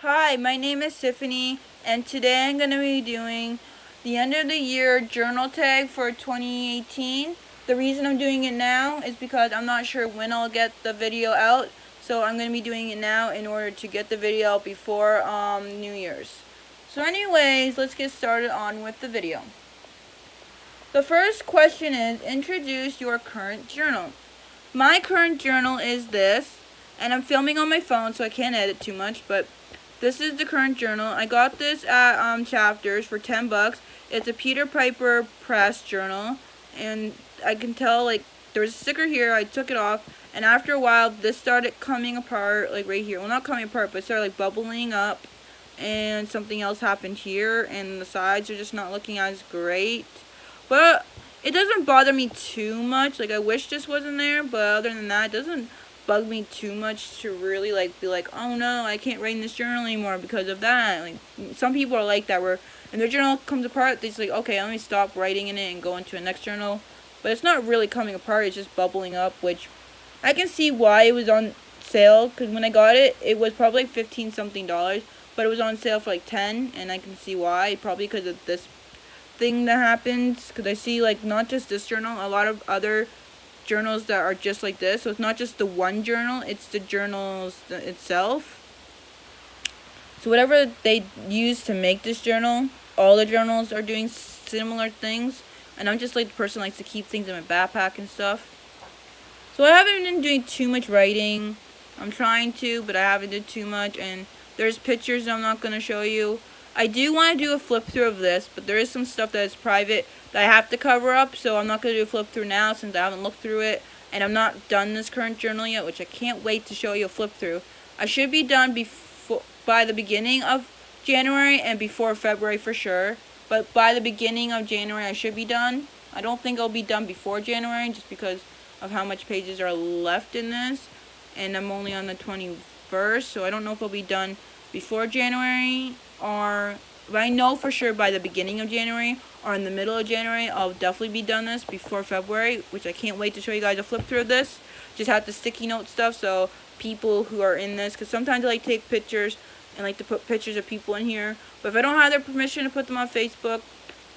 Hi, my name is Tiffany, and today I'm going to be doing the end of the year journal tag for 2018. The reason I'm doing it now is because I'm not sure when I'll get the video out, so I'm going to be doing it now in order to get the video out before New Year's. So anyways, let's get started on with the video. The first question is, introduce your current journal. My current journal is this, and I'm filming on my phone so I can't edit too much, but this is the current journal. I got this at Chapters for $10. It's a Peter Piper press journal, and I can tell, like, there's a sticker here. I took it off, and after a while this started coming apart, like right here. Well, not coming apart, but it started like bubbling up, and something else happened here, and the sides are just not looking as great. But it doesn't bother me too much. Like, I wish this wasn't there, but other than that, it doesn't bug me too much to really like be like, oh no, I can't write in this journal anymore because of that. Like, some people are like that, where when their journal comes apart, they just like, okay, let me stop writing in it and go into a next journal. But it's not really coming apart, it's just bubbling up, which I can see why it was on sale, because when I got it, it was probably like 15 something dollars, but it was on sale for like 10, and I can see why, probably because of this thing that happens, because I see, like, not just this journal, a lot of other journals that are just like this. So it's not just the one journal, it's the journals itself. So whatever they use to make this journal, all the journals are doing similar things, and I'm just like the person who likes to keep things in my backpack and stuff. So I haven't been doing too much writing. I'm trying to, but I haven't did too much, and there's pictures I'm not going to show you. I do want to do a flip through of this, but there is some stuff that is private that I have to cover up, so I'm not going to do a flip through now since I haven't looked through it, and I'm not done this current journal yet, which I can't wait to show you a flip through. I should be done by the beginning of January and before February for sure, but by the beginning of January I should be done. I don't think I'll be done before January just because of how much pages are left in this, and I'm only on the 21st, so I don't know if I'll be done before January, or but I know for sure by the beginning of January or in the middle of January I'll definitely be done this before February, which I can't wait to show you guys a flip through of this. Just have the sticky note stuff, so people who are in this, because sometimes I like to take pictures and like to put pictures of people in here, but if I don't have their permission to put them on Facebook,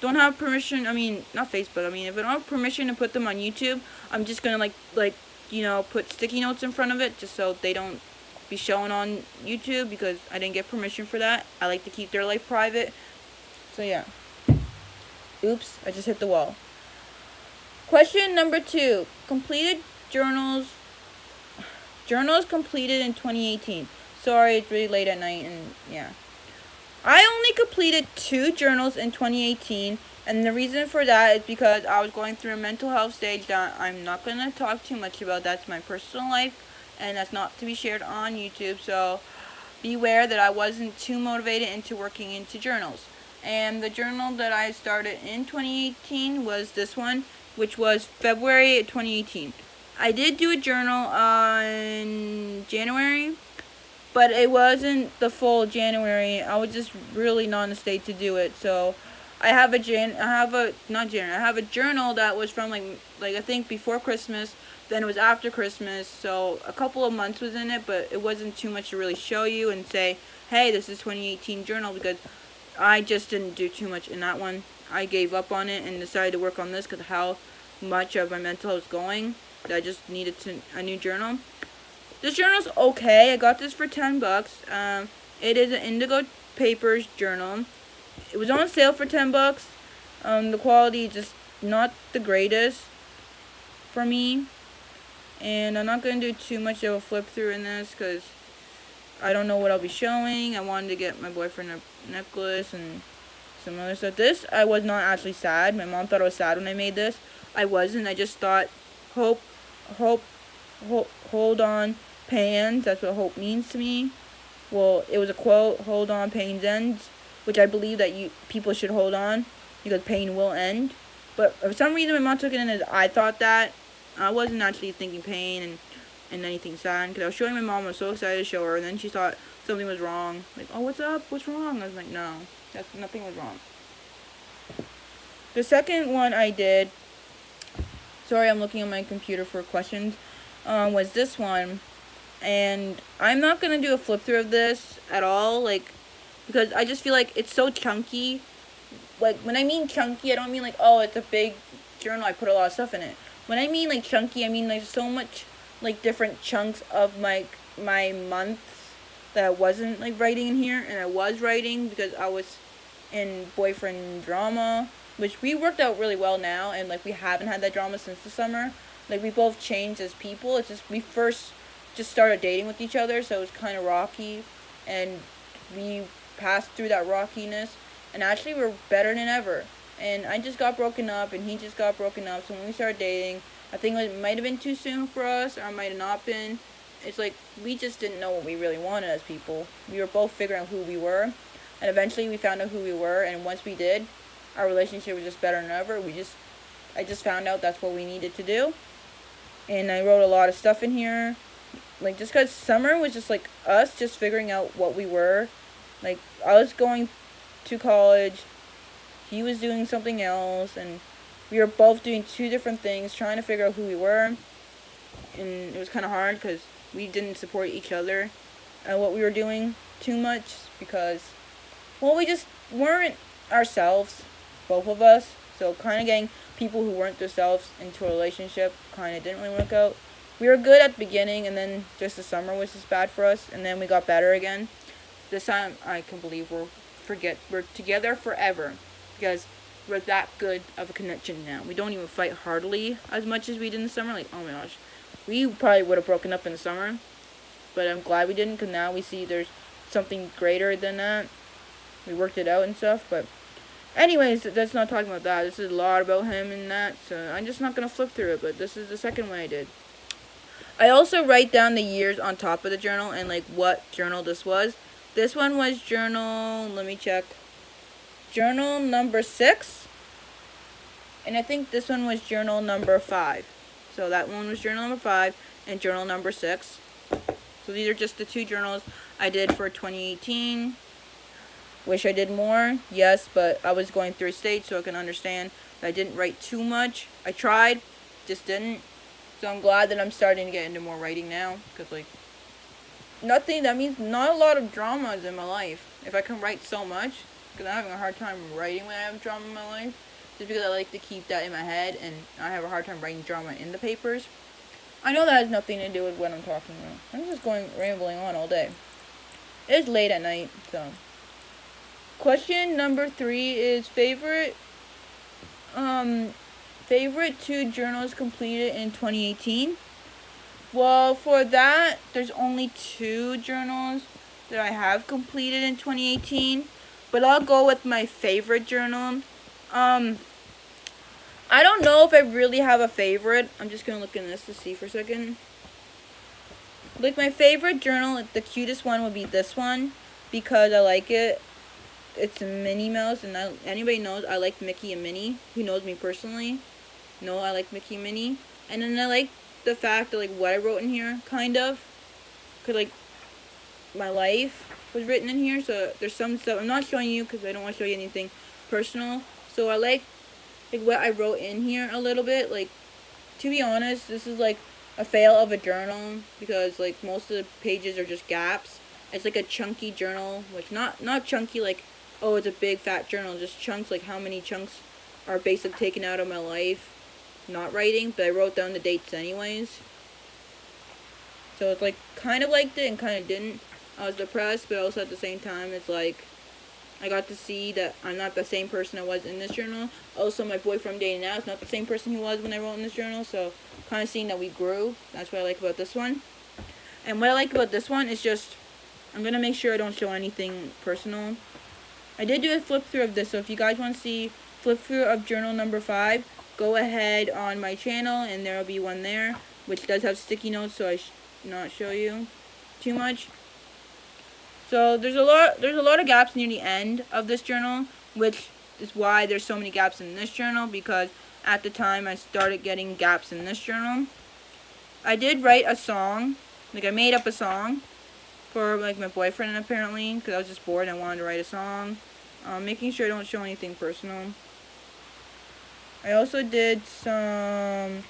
don't have permission, I mean, not Facebook, I mean, if I don't have permission to put them on YouTube, I'm just gonna like put sticky notes in front of it just so they don't be shown on YouTube, because I didn't get permission for that. I like to keep their life private. So yeah. Oops, I just hit the wall. Question number 2. Completed journals. Journals completed in 2018. Sorry, it's really late at night, and yeah. I only completed 2 journals in 2018, and the reason for that is because I was going through a mental health stage that I'm not going to talk too much about. That's my personal life, and that's not to be shared on YouTube, so beware that I wasn't too motivated into working into journals. And the journal that I started in 2018 was this one, which was February 2018. I did do a journal on January, but it wasn't the full January. I was just really not in a state to do it. So I have a journal that was from like I think before Christmas, then it was after Christmas. So a couple of months was in it, but it wasn't too much to really show you and say, "Hey, this is 2018 journal," because I just didn't do too much in that one. I gave up on it and decided to work on this because of how much of my mental health was going. That I just needed a new journal. This journal's okay. I got this for $10. It is an Indigo Papers journal. It was on sale for $10. The quality is just not the greatest for me, and I'm not gonna do too much of a flip through in this because I don't know what I'll be showing. I wanted to get my boyfriend a necklace and some other stuff. This, I was not actually sad. My mom thought I was sad when I made this. I wasn't. I just thought, hope, hold on, pains. That's what hope means to me. Well, it was a quote, hold on, pain ends, which I believe that people should hold on because pain will end. But for some reason, my mom took it in as I thought that. I wasn't actually thinking pain and anything sad, because I was showing my mom. I was so excited to show her, and then she thought something was wrong. Like, oh, what's up? What's wrong? I was like, no, nothing was wrong. The second one I did, sorry, I'm looking at my computer for questions, was this one. And I'm not gonna do a flip through of this at all, like, because I just feel like it's so chunky. Like, when I mean chunky, I don't mean like, oh, it's a big journal, I put a lot of stuff in it. When I mean like chunky, I mean like so much like different chunks of my months that I wasn't like writing in here, and I was writing because I was in boyfriend drama, which we worked out really well now, and like we haven't had that drama since the summer. Like, we both changed as people. It's just we first just started dating with each other, so it was kind of rocky, and we passed through that rockiness, and actually we're better than ever. And I just got broken up, and he just got broken up. So when we started dating, I think it might have been too soon for us, or it might have not been. It's like we just didn't know what we really wanted as people. We were both figuring out who we were, and eventually we found out who we were. And once we did, our relationship was just better than ever. I just found out that's what we needed to do, and I wrote a lot of stuff in here. Like, just because summer was just like us just figuring out what we were. Like, I was going to college, he was doing something else, and we were both doing two different things, trying to figure out who we were. And it was kind of hard because we didn't support each other at what we were doing too much, because, well, we just weren't ourselves, both of us. So kind of getting people who weren't themselves into a relationship kind of didn't really work out. We were good at the beginning, and then just the summer was just bad for us, and then we got better again. This time, I can believe we're together forever, because we're that good of a connection now. We don't even fight heartily as much as we did in the summer. Like, oh my gosh, we probably would have broken up in the summer, but I'm glad we didn't, because now we see there's something greater than that. We worked it out and stuff, but anyways, that's not talking about that. This is a lot about him and that, so I'm just not going to flip through it, but this is the second one I did. I also write down the years on top of the journal and like what journal this was. This one was journal, let me check, journal number 6, and I think this one was journal number 5. So that one was journal number 5 and journal number 6. So these are just the two journals I did for 2018. Wish I did more, yes, but I was going through a stage, so I can understand that I didn't write too much. I tried, just didn't. So I'm glad that I'm starting to get into more writing now, because like, that means not a lot of dramas in my life. If I can write so much, because I'm having a hard time writing when I have drama in my life, just because I like to keep that in my head, and I have a hard time writing drama in the papers. I know that has nothing to do with what I'm talking about. I'm just rambling on all day. It's late at night, so. Question number 3 is favorite two journals completed in 2018. Well, for that, there's only 2 journals that I have completed in 2018, but I'll go with my favorite journal. I don't know if I really have a favorite. I'm just gonna look in this to see for a second. Like, my favorite journal, the cutest one would be this one, because I like it. It's a Minnie Mouse, and anybody knows I like Mickey and Minnie, who knows me personally. No, I like Mickey and Minnie. And then I like the fact that, like, what I wrote in here, kind of. Because, like, my life was written in here, so there's some stuff I'm not showing you because I don't want to show you anything personal. So I like what I wrote in here a little bit. Like, to be honest, this is, like, a fail of a journal, because, like, most of the pages are just gaps. It's, like, a chunky journal, which not chunky, like, oh, it's a big fat journal, just chunks, like how many chunks are basically taken out of my life, not writing, but I wrote down the dates anyways. So it's like, kind of liked it and kind of didn't. I was depressed, but also at the same time, it's like, I got to see that I'm not the same person I was in this journal. Also, my boyfriend I'm dating now is not the same person he was when I wrote in this journal, so kind of seeing that we grew. That's what I like about this one. And what I like about this one is just, I'm going to make sure I don't show anything personal. I did do a flip through of this, so if you guys want to see flip through of journal number 5, go ahead on my channel, and there will be one there, which does have sticky notes, so I not show you too much. So there's a lot of gaps near the end of this journal, which is why there's so many gaps in this journal, because at the time I started getting gaps in this journal. I did write a song, like I made up a song for like my boyfriend, apparently, because I was just bored and I wanted to write a song. Making sure I don't show anything personal. I also did some,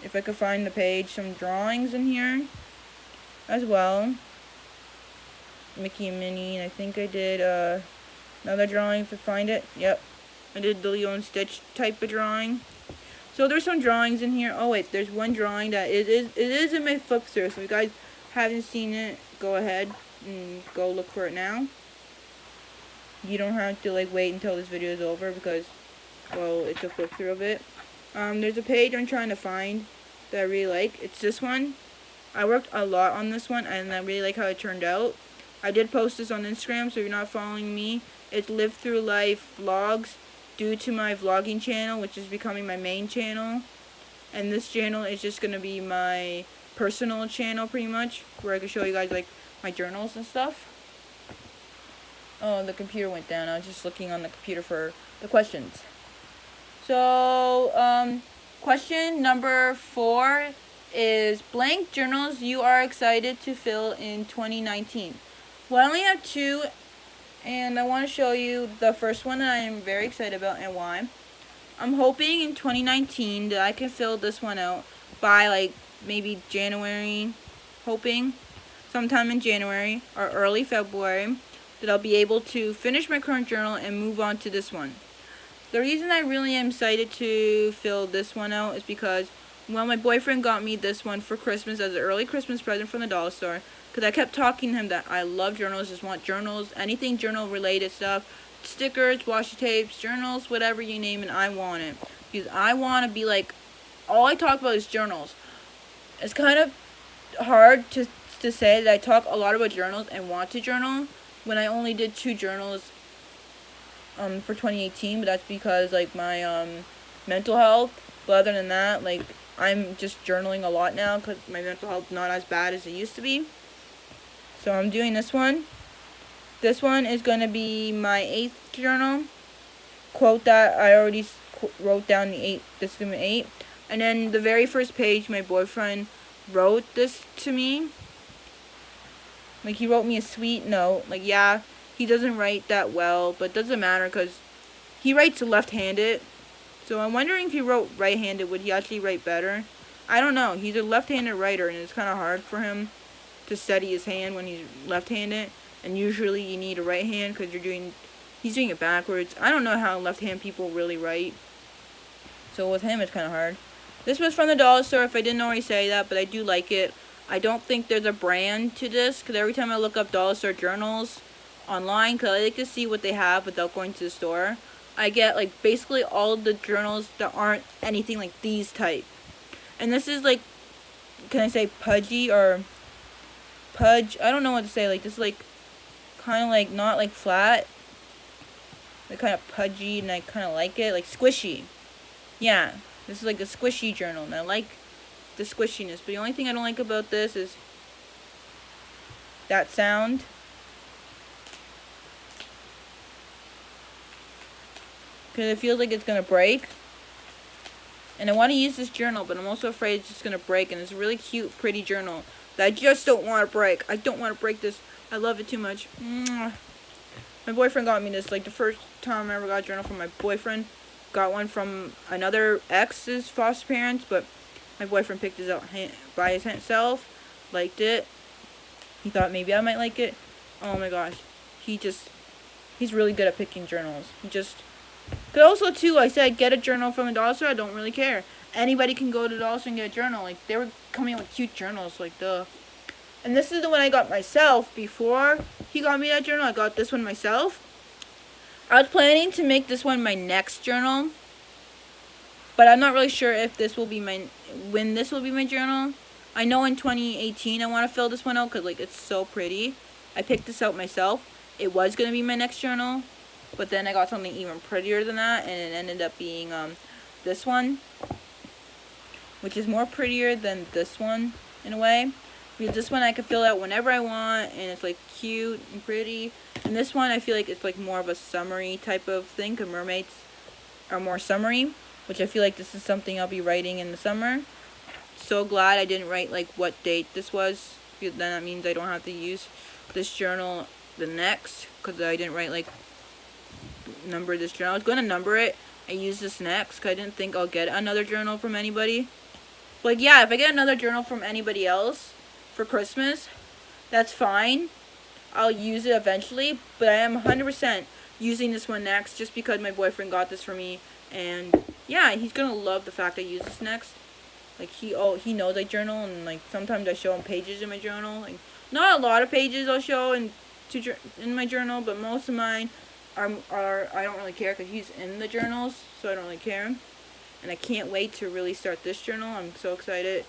if I could find the page, some drawings in here. as well. Mickey and Minnie, and I think I did another drawing to find it. Yep, I did the Lilo and Stitch type of drawing. So there's some drawings in here. Oh wait, there's one drawing that it is in my flip through. So if you guys haven't seen it, go ahead and go look for it now. You don't have to like wait until this video is over because, well, it's a flip through of it. There's a page I'm trying to find that I really like. It's this one. I worked a lot on this one and I really like how it turned out. I did post this on Instagram, so if you're not following me, it's Live Through Life Vlogs due to my vlogging channel, which is becoming my main channel. And this channel is just going to be my personal channel pretty much, where I can show you guys like my journals and stuff. Oh, the computer went down. I was just looking on the computer for the questions. So, question number 4 is blank journals you are excited to fill in 2019. Well, I only have 2, and I want to show you the first one that I am very excited about and why. I'm hoping in 2019 that I can fill this one out by like maybe January, hoping sometime in January or early February that I'll be able to finish my current journal and move on to this one. The reason I really am excited to fill this one out is because, well, my boyfriend got me this one for Christmas as an early Christmas present from the dollar store. Because I kept talking to him that I love journals, just want journals, anything journal related stuff, stickers, washi tapes, journals, whatever you name it, I want it. Because I want to be like, all I talk about is journals. It's kind of hard to say that I talk a lot about journals and want to journal when I only did 2 journals for 2018, but that's because like my mental health. But other than that, like I'm just journaling a lot now because my mental health not as bad as it used to be. So I'm doing this one. This one is going to be my 8th journal. Quote that I already wrote down the 8. This is going to be 8. And then the very first page, my boyfriend wrote this to me. Like he wrote me a sweet note. Like yeah, he doesn't write that well, but it doesn't matter because he writes left-handed. So I'm wondering if he wrote right-handed, would he actually write better? I don't know. He's a left-handed writer and it's kind of hard for him to steady his hand when he's left-handed, and usually you need a right hand because he's doing it backwards. I don't know how left-hand people really write, so with him it's kind of hard. This was from the dollar store, if I didn't already say that, but I do like it. I don't think there's a brand to this because every time I look up dollar store journals online, because I like to see what they have without going to the store, I get like basically all of the journals that aren't anything like these type. And this is like, can I say pudgy or pudge? I don't know what to say. Like this is like kind of like not like flat, like kind of pudgy, and I kind of like it, like squishy. Yeah, this is like a squishy journal and I like the squishiness, but the only thing I don't like about this is that sound. Because it feels like it's gonna break. And I want to use this journal, but I'm also afraid it's just gonna break. And it's a really cute, pretty journal that I just don't want to break. I don't want to break this. I love it too much. Mwah. My boyfriend got me this. Like the first time I ever got a journal from my boyfriend. Got one from another ex's foster parents, but my boyfriend picked this out by himself. Liked it. He thought maybe I might like it. Oh my gosh. He's really good at picking journals. But also too, I said get a journal from a dollar store. I don't really care. Anybody can go to the dollar store and get a journal. Like they were coming out with cute journals, like duh. And this is the one I got myself before he got me that journal. I got this one myself. I was planning to make this one my next journal, but I'm not really sure if this will be when this will be my journal. I know in 2018 I want to fill this one out because like it's so pretty. I picked this out myself. It was gonna be my next journal, but then I got something even prettier than that, and it ended up being this one, which is more prettier than this one in a way. Because this one I can fill out whenever I want, and it's like cute and pretty. And this one I feel like it's like more of a summery type of thing, because mermaids are more summery, which I feel like this is something I'll be writing in the summer. So glad I didn't write like what date this was, because then that means I don't have to use this journal the next, because I didn't write like number this journal. I was going to number it and use this next, because I didn't think I'll get another journal from anybody. Like yeah, if I get another journal from anybody else for Christmas, that's fine. I'll use it eventually, but I am 100% using this one next just because my boyfriend got this for me, and yeah, he's gonna love the fact I use this next. Like he knows I journal, and like sometimes I show him pages in my journal. Like not a lot of pages I'll show in my journal, but most of mine are I don't really care because he's in the journals, so I don't really care. And I can't wait to really start this journal. I'm so excited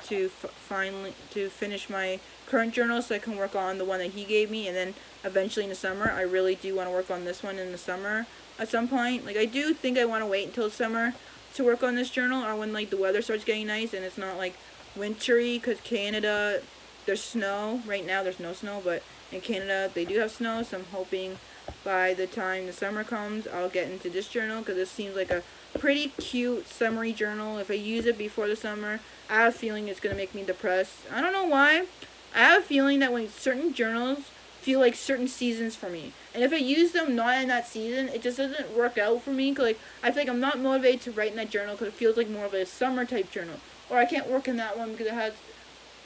to finally finish my current journal so I can work on the one that he gave me, and then eventually in the summer I really do want to work on this one in the summer at some point. Like I do think I want to wait until summer to work on this journal, or when like the weather starts getting nice and it's not like wintry, because Canada there's snow right now. There's no snow, but in Canada they do have snow, so I'm hoping by the time the summer comes I'll get into this journal, because this seems like a pretty cute summery journal. If I use it before the summer, I have a feeling it's going to make me depressed. I don't know why. I have a feeling that when certain journals feel like certain seasons for me, and if I use them not in that season, it just doesn't work out for me. Cause like I feel like I'm not motivated to write in that journal because it feels like more of a summer type journal, or I can't work in that one because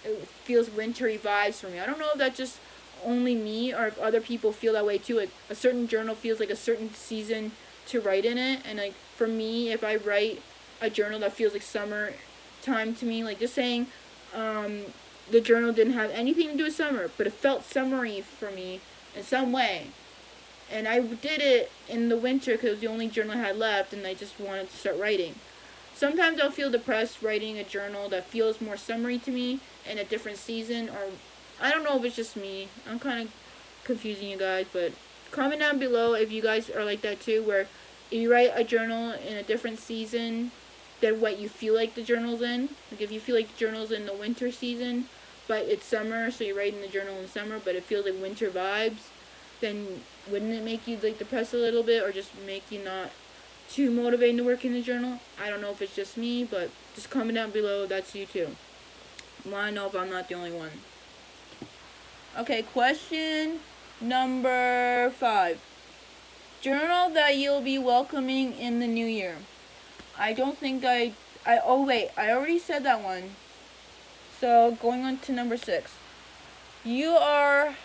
it feels wintry vibes for me. I don't know if that's just only me or if other people feel that way too. Like a certain journal feels like a certain season to write in it, and like for me, if I write a journal that feels like summer time to me, like just saying the journal didn't have anything to do with summer, but it felt summery for me in some way, and I did it in the winter because it was the only journal I had left, and I just wanted to start writing. Sometimes I'll feel depressed writing a journal that feels more summery to me in a different season, or I don't know if it's just me. I'm kind of confusing you guys, but comment down below if you guys are like that too, where if you write a journal in a different season than what you feel like the journal's in. Like if you feel like the journal's in the winter season, but it's summer, so you're writing the journal in summer, but it feels like winter vibes, then wouldn't it make you like depressed a little bit, or just make you not too motivated to work in the journal? I don't know if it's just me, but just comment down below. That's you too. I want to know if I'm not the only one. Okay, question number 5. Journal that you'll be welcoming in the new year. I don't think oh wait, I already said that one. So going on to number 6. You are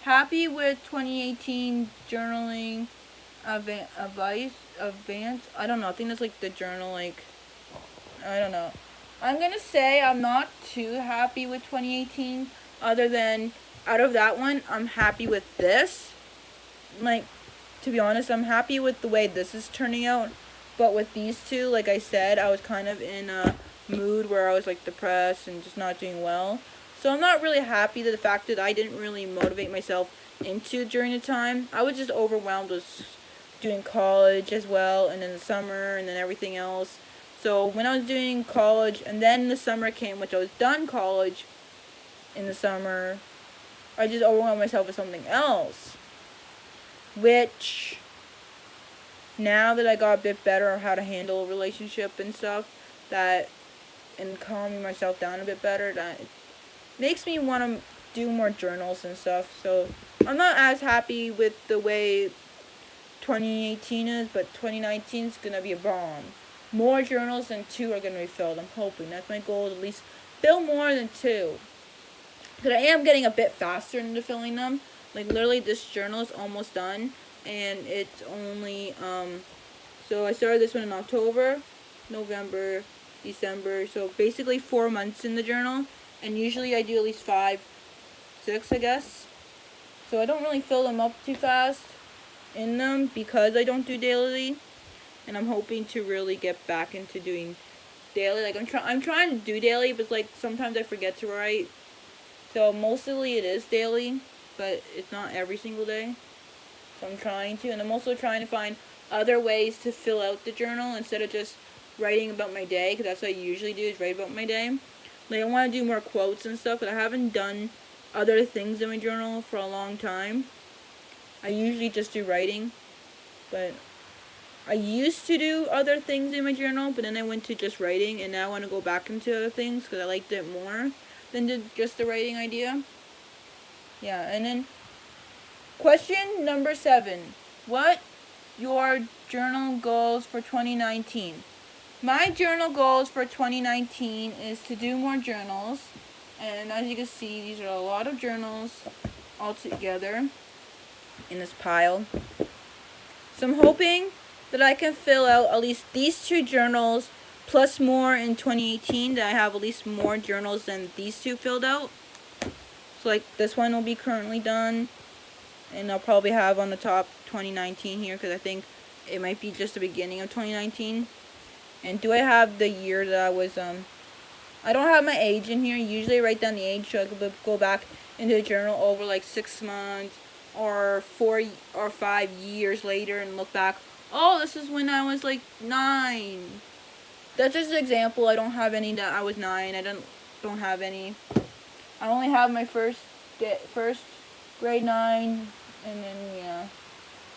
happy with 2018 journaling advance? I don't know. I think that's like the journal, like, I don't know. I'm gonna say I'm not too happy with 2018, other than out of that one, I'm happy with this. Like, to be honest, I'm happy with the way this is turning out. But with these two, like I said, I was kind of in a mood where I was like depressed and just not doing well. So I'm not really happy to the fact that I didn't really motivate myself into during the time. I was just overwhelmed with doing college as well, and then the summer, and then everything else. So when I was doing college, and then the summer came, which I was done college in the summer, I just overwhelmed myself with something else. Which, now that I got a bit better on how to handle a relationship and stuff, and calming myself down a bit better, that makes me want to do more journals and stuff. So I'm not as happy with the way 2018 is, but 2019 is going to be a bomb. More journals than 2 are going to be filled. I'm hoping. That's my goal, at least fill more than 2. Because I am getting a bit faster into filling them. Like, literally, this journal is almost done. And it's only, so I started this one in October, November, December. So basically 4 months in the journal. And usually I do at least 5, 6, I guess. So I don't really fill them up too fast in them because I don't do daily. And I'm hoping to really get back into doing daily. Like, I'm trying to do daily, but like sometimes I forget to write. So mostly it is daily, but it's not every single day. So I'm trying to, and I'm also trying to find other ways to fill out the journal instead of just writing about my day, because that's what I usually do, is write about my day. Like, I want to do more quotes and stuff, but I haven't done other things in my journal for a long time. I usually just do writing, but I used to do other things in my journal, but then I went to just writing, and now I want to go back into other things because I liked it more than just the writing idea. Yeah, and then question number 7. What your journal goals for 2019? My journal goals for 2019 is to do more journals And as you can see, these are a lot of journals all together in this pile. So I'm hoping that I can fill out at least these 2 journals plus more in 2018, that I have at least more journals than these 2 filled out. So like this one will be currently done, and I'll probably have on the top 2019 here, because I think it might be just the beginning of 2019. And do I have the year that I was I don't have my age in here. Usually I write down the age so I could go back into the journal over like 6 months or 4 or 5 years later and look back. Oh, this is when I was like 9. That's just an example. I don't have any that I was 9. I don't have any. I only have my first grade 9, and then yeah,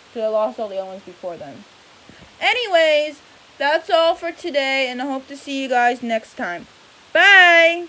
because I lost all the other ones before then. Anyways, that's all for today, and I hope to see you guys next time. Bye!